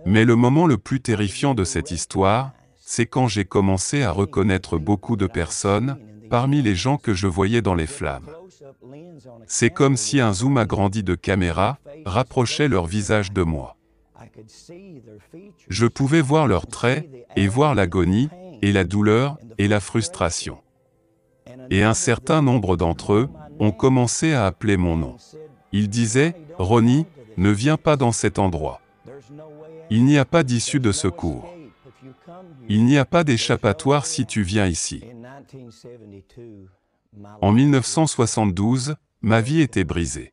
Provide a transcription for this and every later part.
Mais le moment le plus terrifiant de cette histoire, c'est quand j'ai commencé à reconnaître beaucoup de personnes, parmi les gens que je voyais dans les flammes. C'est comme si un zoom agrandi de caméra rapprochait leur visage de moi. Je pouvais voir leurs traits, et voir l'agonie, et la douleur, et la frustration. Et un certain nombre d'entre eux ont commencé à appeler mon nom. Ils disaient, « Ronnie, ne viens pas dans cet endroit. Il n'y a pas d'issue de secours. Il n'y a pas d'échappatoire si tu viens ici. » En 1972, ma vie était brisée.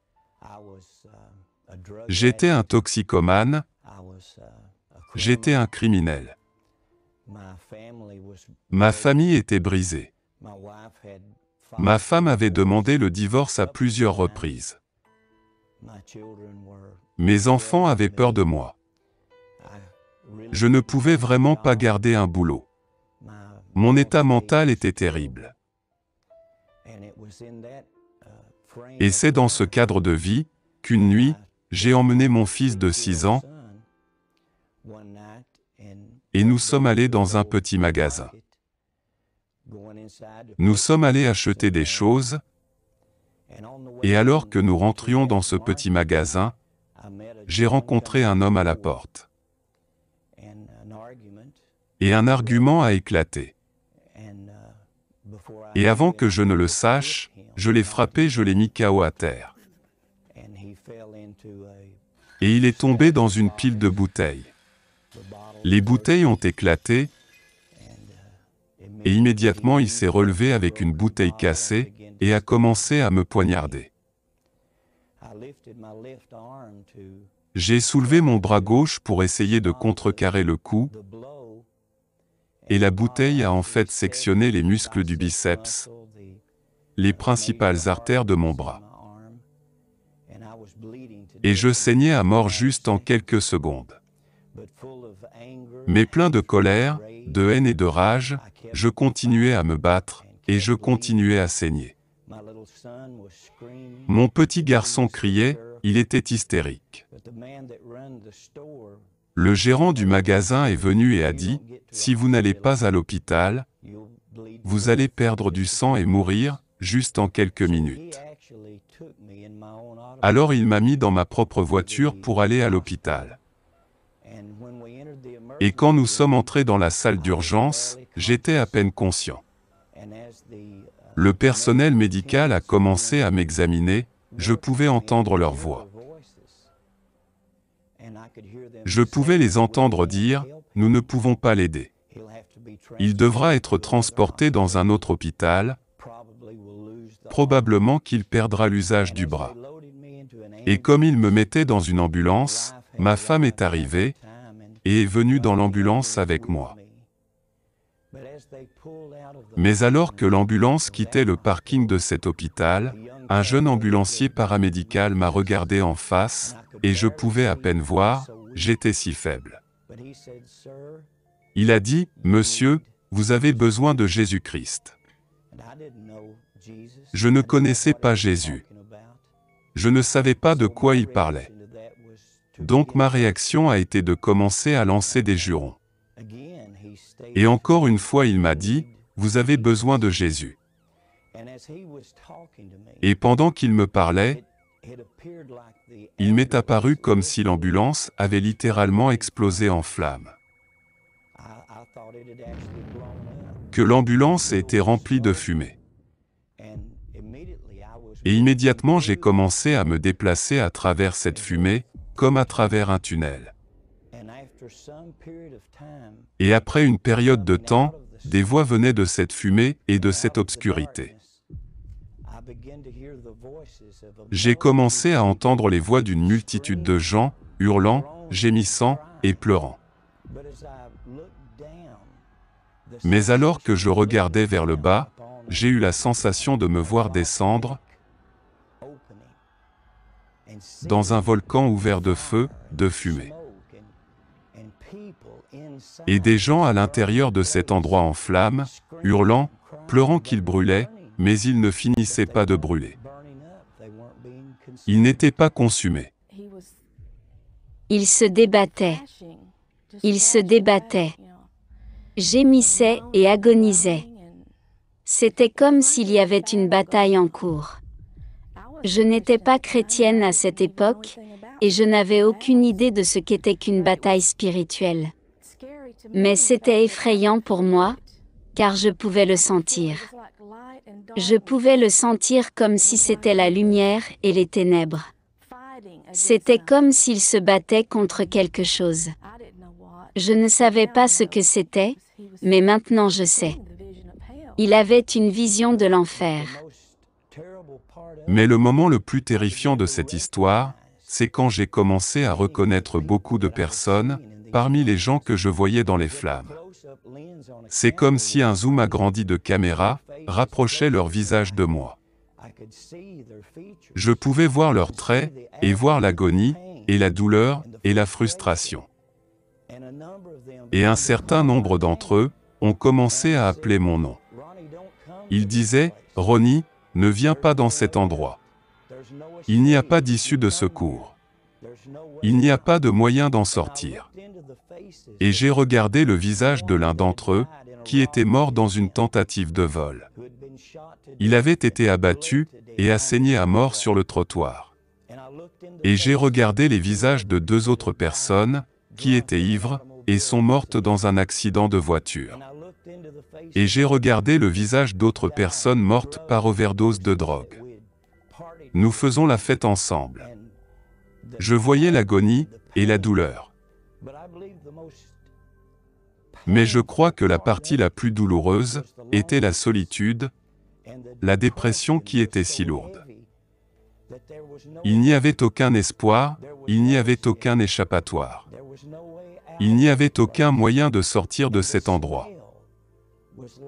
J'étais un toxicomane, j'étais un criminel. Ma famille était brisée. Ma femme avait demandé le divorce à plusieurs reprises. Mes enfants avaient peur de moi. Je ne pouvais vraiment pas garder un boulot. Mon état mental était terrible. Et c'est dans ce cadre de vie qu'une nuit, j'ai emmené mon fils de 6 ans et nous sommes allés dans un petit magasin. Nous sommes allés acheter des choses et alors que nous rentrions dans ce petit magasin, j'ai rencontré un homme à la porte. Et un argument a éclaté. Et avant que je ne le sache, je l'ai frappé, je l'ai mis KO à terre. Et il est tombé dans une pile de bouteilles. Les bouteilles ont éclaté, et immédiatement il s'est relevé avec une bouteille cassée, et a commencé à me poignarder. J'ai soulevé mon bras gauche pour essayer de contrecarrer le coup, et la bouteille a en fait sectionné les muscles du biceps, les principales artères de mon bras. Et je saignais à mort juste en quelques secondes. Mais plein de colère, de haine et de rage, je continuais à me battre, et je continuais à saigner. Mon petit garçon criait, il était hystérique. Le gérant du magasin est venu et a dit, « Si vous n'allez pas à l'hôpital, vous allez perdre du sang et mourir, juste en quelques minutes. » Alors il m'a mis dans ma propre voiture pour aller à l'hôpital. Et quand nous sommes entrés dans la salle d'urgence, j'étais à peine conscient. Le personnel médical a commencé à m'examiner, je pouvais entendre leur voix. Je pouvais les entendre dire, « Nous ne pouvons pas l'aider. Il devra être transporté dans un autre hôpital, probablement qu'il perdra l'usage du bras. » Et comme ils me mettaient dans une ambulance, ma femme est arrivée, et est venue dans l'ambulance avec moi. Mais alors que l'ambulance quittait le parking de cet hôpital, un jeune ambulancier paramédical m'a regardé en face, et je pouvais à peine voir, j'étais si faible. Il a dit, « Monsieur, vous avez besoin de Jésus-Christ. » Je ne connaissais pas Jésus. Je ne savais pas de quoi il parlait. Donc ma réaction a été de commencer à lancer des jurons. Et encore une fois il m'a dit, « Vous avez besoin de Jésus. » Et pendant qu'il me parlait, il m'est apparu comme si l'ambulance avait littéralement explosé en flammes. Que l'ambulance était remplie de fumée. Et immédiatement j'ai commencé à me déplacer à travers cette fumée, comme à travers un tunnel. Et après une période de temps, des voix venaient de cette fumée et de cette obscurité. J'ai commencé à entendre les voix d'une multitude de gens, hurlant, gémissant et pleurant. Mais alors que je regardais vers le bas, j'ai eu la sensation de me voir descendre dans un volcan ouvert de feu, de fumée. Et des gens à l'intérieur de cet endroit en flammes, hurlant, pleurant qu'ils brûlaient, mais ils ne finissaient pas de brûler. Ils n'étaient pas consumés. Il se débattait. Il se débattait. Gémissait et agonisait. C'était comme s'il y avait une bataille en cours. Je n'étais pas chrétienne à cette époque, et je n'avais aucune idée de ce qu'était qu'une bataille spirituelle. Mais c'était effrayant pour moi, car je pouvais le sentir. Je pouvais le sentir comme si c'était la lumière et les ténèbres. C'était comme s'il se battait contre quelque chose. Je ne savais pas ce que c'était, mais maintenant je sais. Il avait une vision de l'enfer. Mais le moment le plus terrifiant de cette histoire, c'est quand j'ai commencé à reconnaître beaucoup de personnes, parmi les gens que je voyais dans les flammes. C'est comme si un zoom agrandi de caméra rapprochait leur visage de moi. Je pouvais voir leurs traits, et voir l'agonie, et la douleur, et la frustration. Et un certain nombre d'entre eux ont commencé à appeler mon nom. Ils disaient, « Ronnie, ne viens pas dans cet endroit. Il n'y a pas d'issue de secours. Il n'y a pas de moyen d'en sortir. » Et j'ai regardé le visage de l'un d'entre eux, qui était mort dans une tentative de vol. Il avait été abattu, et a saigné à mort sur le trottoir. Et j'ai regardé les visages de 2 autres personnes, qui étaient ivres, et sont mortes dans un accident de voiture. Et j'ai regardé le visage d'autres personnes mortes par overdose de drogue. Nous faisons la fête ensemble. Je voyais l'agonie et la douleur. Mais je crois que la partie la plus douloureuse était la solitude, la dépression qui était si lourde. Il n'y avait aucun espoir, il n'y avait aucun échappatoire. Il n'y avait aucun moyen de sortir de cet endroit.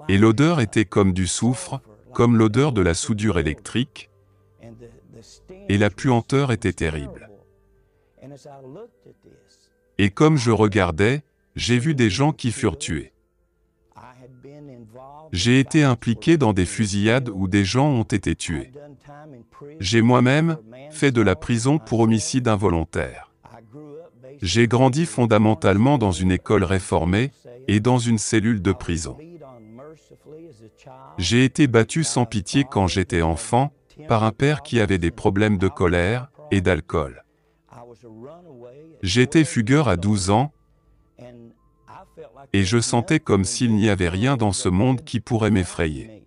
Et l'odeur était comme du soufre, comme l'odeur de la soudure électrique, et la puanteur était terrible. Et comme je regardais, j'ai vu des gens qui furent tués. J'ai été impliqué dans des fusillades où des gens ont été tués. J'ai moi-même fait de la prison pour homicide involontaire. J'ai grandi fondamentalement dans une école réformée et dans une cellule de prison. J'ai été battu sans pitié quand j'étais enfant, par un père qui avait des problèmes de colère et d'alcool. J'étais fugueur à 12 ans, et je sentais comme s'il n'y avait rien dans ce monde qui pourrait m'effrayer.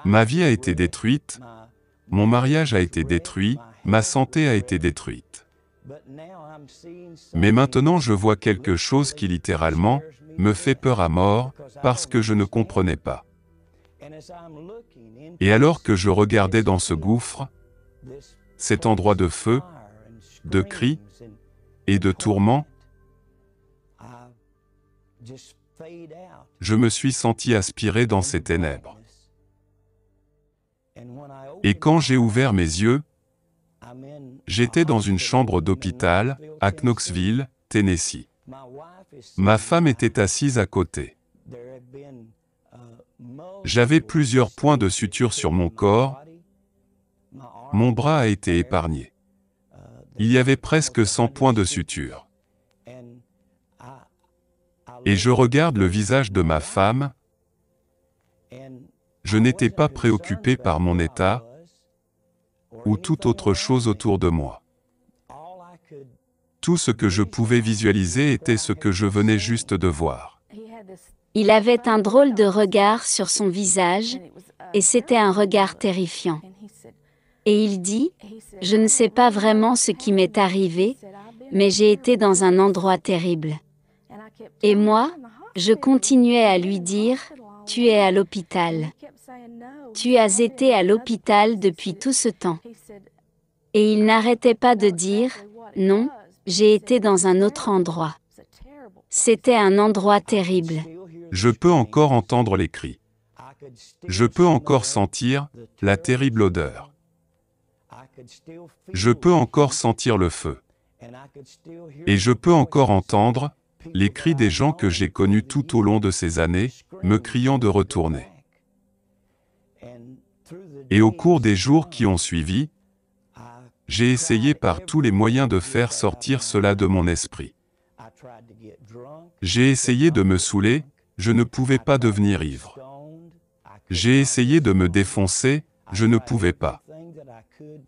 Ma vie a été détruite, mon mariage a été détruit, ma santé a été détruite. Mais maintenant je vois quelque chose qui littéralement me fait peur à mort, parce que je ne comprenais pas. Et alors que je regardais dans ce gouffre, cet endroit de feu, de cris et de tourments, je me suis senti aspiré dans ces ténèbres. Et quand j'ai ouvert mes yeux, j'étais dans une chambre d'hôpital, à Knoxville, Tennessee. Ma femme était assise à côté. J'avais plusieurs points de suture sur mon corps. Mon bras a été épargné. Il y avait presque 100 points de suture. Et je regarde le visage de ma femme. Je n'étais pas préoccupé par mon état ou toute autre chose autour de moi. Tout ce que je pouvais visualiser était ce que je venais juste de voir. Il avait un drôle de regard sur son visage, et c'était un regard terrifiant. Et il dit, « Je ne sais pas vraiment ce qui m'est arrivé, mais j'ai été dans un endroit terrible. » Et moi, je continuais à lui dire, « Tu es à l'hôpital. Tu as été à l'hôpital depuis tout ce temps. » Et il n'arrêtait pas de dire, « Non, j'ai été dans un autre endroit. » C'était un endroit terrible. Je peux encore entendre les cris. Je peux encore sentir la terrible odeur. Je peux encore sentir le feu. Et je peux encore entendre les cris des gens que j'ai connus tout au long de ces années, me criant de retourner. Et au cours des jours qui ont suivi, J'ai essayé par tous les moyens de faire sortir cela de mon esprit. J'ai essayé de me saouler, je ne pouvais pas devenir ivre. J'ai essayé de me défoncer, je ne pouvais pas.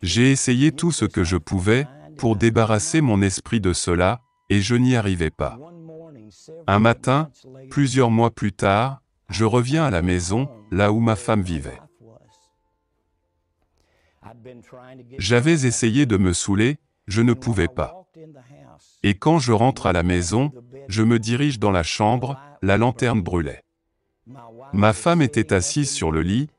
J'ai essayé tout ce que je pouvais pour débarrasser mon esprit de cela, et je n'y arrivais pas. Un matin, plusieurs mois plus tard, je reviens à la maison, là où ma femme vivait. J'avais essayé de me saouler, je ne pouvais pas. Et quand je rentre à la maison, je me dirige dans la chambre, la lanterne brûlait. Ma femme était assise sur le lit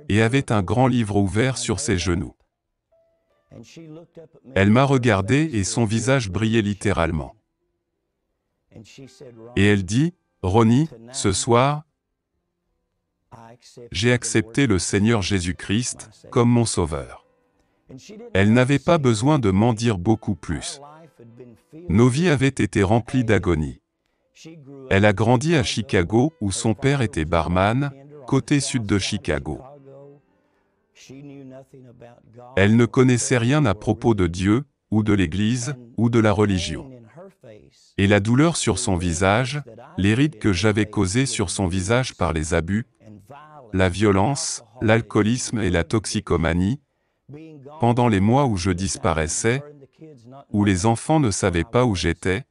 et avait un grand livre ouvert sur ses genoux. Elle m'a regardé et son visage brillait littéralement. Et elle dit, « Ronnie, ce soir, j'ai accepté le Seigneur Jésus-Christ comme mon Sauveur. » Elle n'avait pas besoin de m'en dire beaucoup plus. Nos vies avaient été remplies d'agonie. Elle a grandi à Chicago où son père était barman, côté sud de Chicago. Elle ne connaissait rien à propos de Dieu, ou de l'Église, ou de la religion. Et la douleur sur son visage, les rides que j'avais causées sur son visage par les abus, la violence, l'alcoolisme et la toxicomanie, pendant les mois où je disparaissais, où les enfants ne savaient pas où j'étais,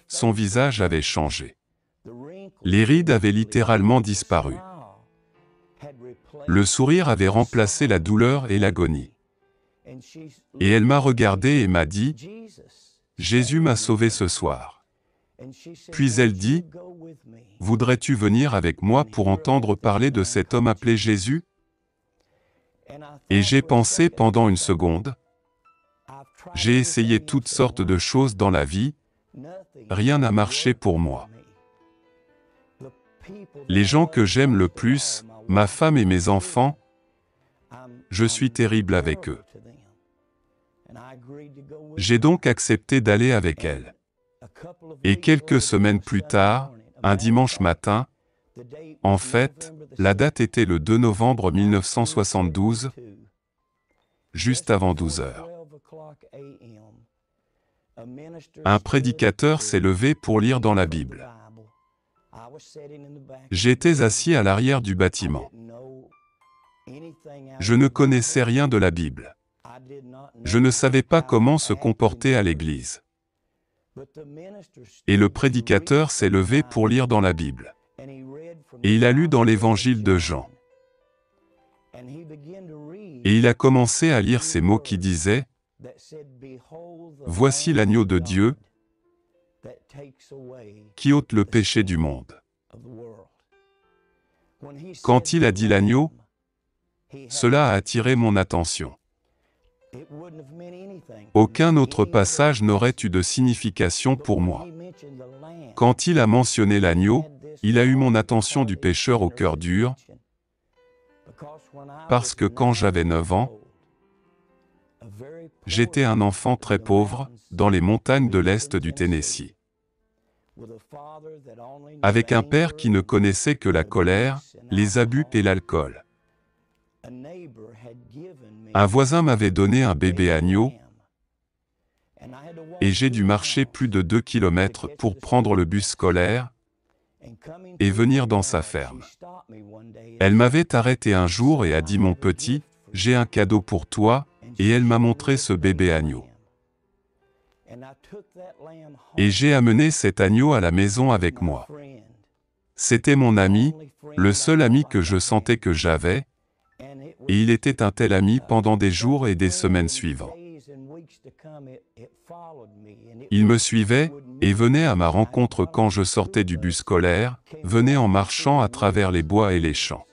son visage avait changé. Les rides avaient littéralement disparu. Le sourire avait remplacé la douleur et l'agonie. Et elle m'a regardé et m'a dit, « Jésus m'a sauvé ce soir. » Puis elle dit, « Voudrais-tu venir avec moi pour entendre parler de cet homme appelé Jésus ?» Et j'ai pensé pendant une seconde, j'ai essayé toutes sortes de choses dans la vie, rien n'a marché pour moi. Les gens que j'aime le plus, ma femme et mes enfants, je suis terrible avec eux. J'ai donc accepté d'aller avec elle. Et quelques semaines plus tard, un dimanche matin, en fait, la date était le 2 novembre 1972, juste avant 12 heures. Un prédicateur s'est levé pour lire dans la Bible. J'étais assis à l'arrière du bâtiment. Je ne connaissais rien de la Bible. Je ne savais pas comment se comporter à l'église. Et le prédicateur s'est levé pour lire dans la Bible. Et il a lu dans l'évangile de Jean. Et il a commencé à lire ces mots qui disaient, « Voici l'agneau de Dieu qui ôte le péché du monde. » Quand il a dit l'agneau, cela a attiré mon attention. Aucun autre passage n'aurait eu de signification pour moi. Quand il a mentionné l'agneau, il a eu mon attention du pécheur au cœur dur, parce que quand j'avais 9 ans, j'étais un enfant très pauvre, dans les montagnes de l'Est du Tennessee. Avec un père qui ne connaissait que la colère, les abus et l'alcool. Un voisin m'avait donné un bébé agneau, et j'ai dû marcher plus de 2 kilomètres pour prendre le bus scolaire et venir dans sa ferme. Elle m'avait arrêté un jour et a dit « Mon petit, j'ai un cadeau pour toi », et elle m'a montré ce bébé agneau. Et j'ai amené cet agneau à la maison avec moi. C'était mon ami, le seul ami que je sentais que j'avais, et il était un tel ami pendant des jours et des semaines suivants. Il me suivait et venait à ma rencontre quand je sortais du bus scolaire, venait en marchant à travers les bois et les champs.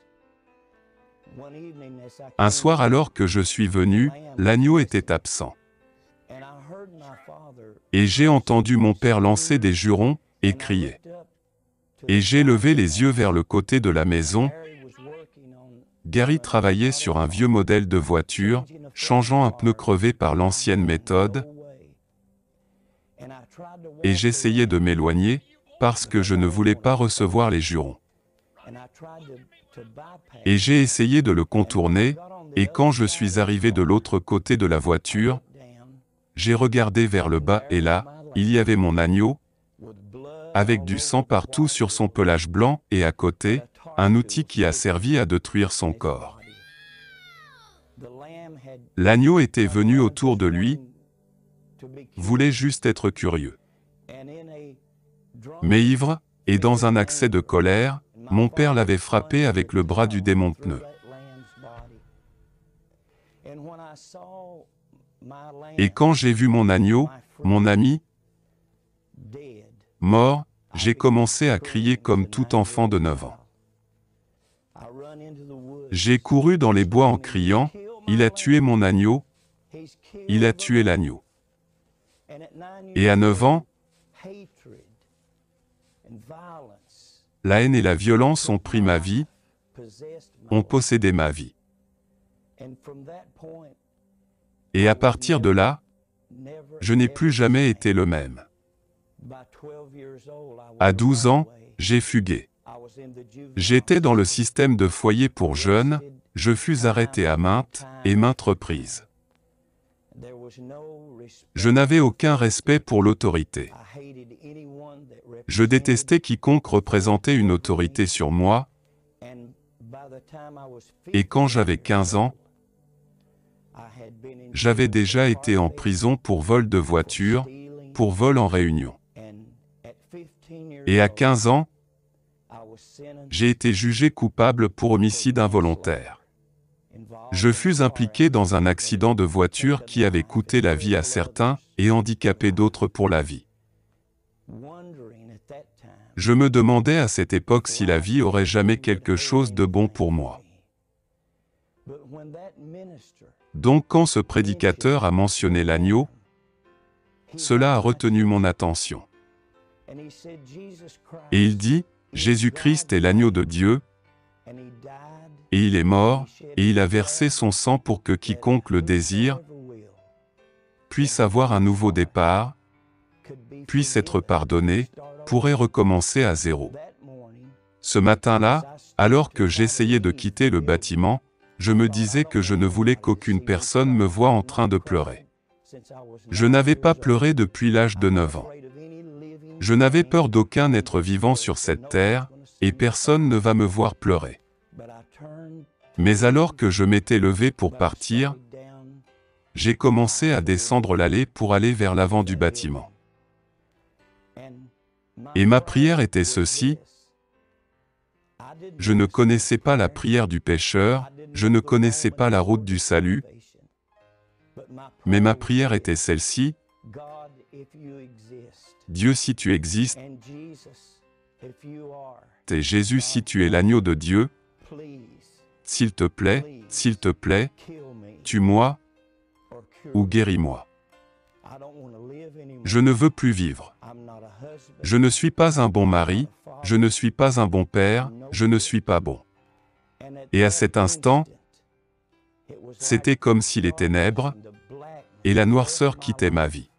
Un soir alors que je suis venu, l'agneau était absent. Et j'ai entendu mon père lancer des jurons et crier. Et j'ai levé les yeux vers le côté de la maison. Gary travaillait sur un vieux modèle de voiture, changeant un pneu crevé par l'ancienne méthode. Et j'essayais de m'éloigner, parce que je ne voulais pas recevoir les jurons. Et j'ai essayé de le contourner, et quand je suis arrivé de l'autre côté de la voiture, j'ai regardé vers le bas et là, il y avait mon agneau, avec du sang partout sur son pelage blanc et à côté, un outil qui a servi à détruire son corps. L'agneau était venu autour de lui, voulait juste être curieux. Mais ivre, et dans un accès de colère, mon père l'avait frappé avec le bras du démonte-pneu. Et quand j'ai vu mon agneau, mon ami, mort, j'ai commencé à crier comme tout enfant de 9 ans. J'ai couru dans les bois en criant, « Il a tué mon agneau, il a tué l'agneau. » Et à 9 ans, la haine et la violence ont pris ma vie, ont possédé ma vie. Et à partir de là, je n'ai plus jamais été le même. À 12 ans, j'ai fugué. J'étais dans le système de foyer pour jeunes, je fus arrêté à maintes et maintes reprises. Je n'avais aucun respect pour l'autorité. Je détestais quiconque représentait une autorité sur moi, et quand j'avais 15 ans, j'avais déjà été en prison pour vol de voiture, pour vol en réunion. Et à 15 ans, j'ai été jugé coupable pour homicide involontaire. Je fus impliqué dans un accident de voiture qui avait coûté la vie à certains et handicapé d'autres pour la vie. Je me demandais à cette époque si la vie aurait jamais quelque chose de bon pour moi. Donc quand ce prédicateur a mentionné l'agneau, cela a retenu mon attention. Et il dit, Jésus-Christ est l'agneau de Dieu, et il est mort, et il a versé son sang pour que quiconque le désire puisse avoir un nouveau départ, puisse être pardonné, pourrait recommencer à zéro. Ce matin-là, alors que j'essayais de quitter le bâtiment, je me disais que je ne voulais qu'aucune personne me voie en train de pleurer. Je n'avais pas pleuré depuis l'âge de 9 ans. Je n'avais peur d'aucun être vivant sur cette terre, et personne ne va me voir pleurer. Mais alors que je m'étais levé pour partir, j'ai commencé à descendre l'allée pour aller vers l'avant du bâtiment. Et ma prière était ceci. Je ne connaissais pas la prière du pécheur, je ne connaissais pas la route du salut, mais ma prière était celle-ci. Dieu, si tu existes, et Jésus, si tu es l'agneau de Dieu, s'il te plaît, tue-moi ou guéris-moi. Je ne veux plus vivre. Je ne suis pas un bon mari, je ne suis pas un bon père, je ne suis pas bon. Et à cet instant, c'était comme si les ténèbres et la noirceur quittaient ma vie.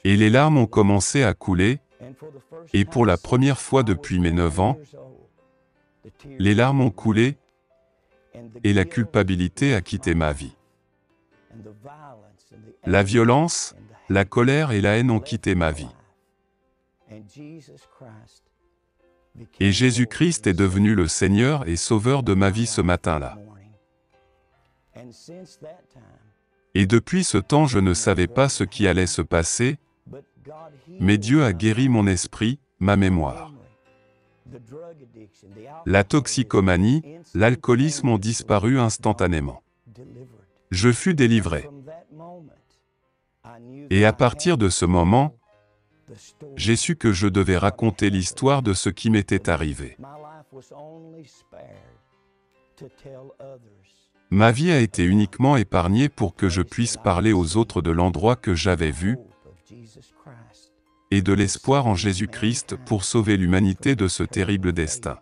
Et les larmes ont commencé à couler, et pour la première fois depuis mes 9 ans, les larmes ont coulé, et la culpabilité a quitté ma vie. La violence, la colère et la haine ont quitté ma vie. Et Jésus-Christ est devenu le Seigneur et Sauveur de ma vie ce matin-là. Et depuis ce temps, je ne savais pas ce qui allait se passer, mais Dieu a guéri mon esprit, ma mémoire. La toxicomanie, l'alcoolisme ont disparu instantanément. Je fus délivré. Et à partir de ce moment, j'ai su que je devais raconter l'histoire de ce qui m'était arrivé. Ma vie a été uniquement épargnée pour que je puisse parler aux autres de l'endroit que j'avais vu et de l'espoir en Jésus-Christ pour sauver l'humanité de ce terrible destin.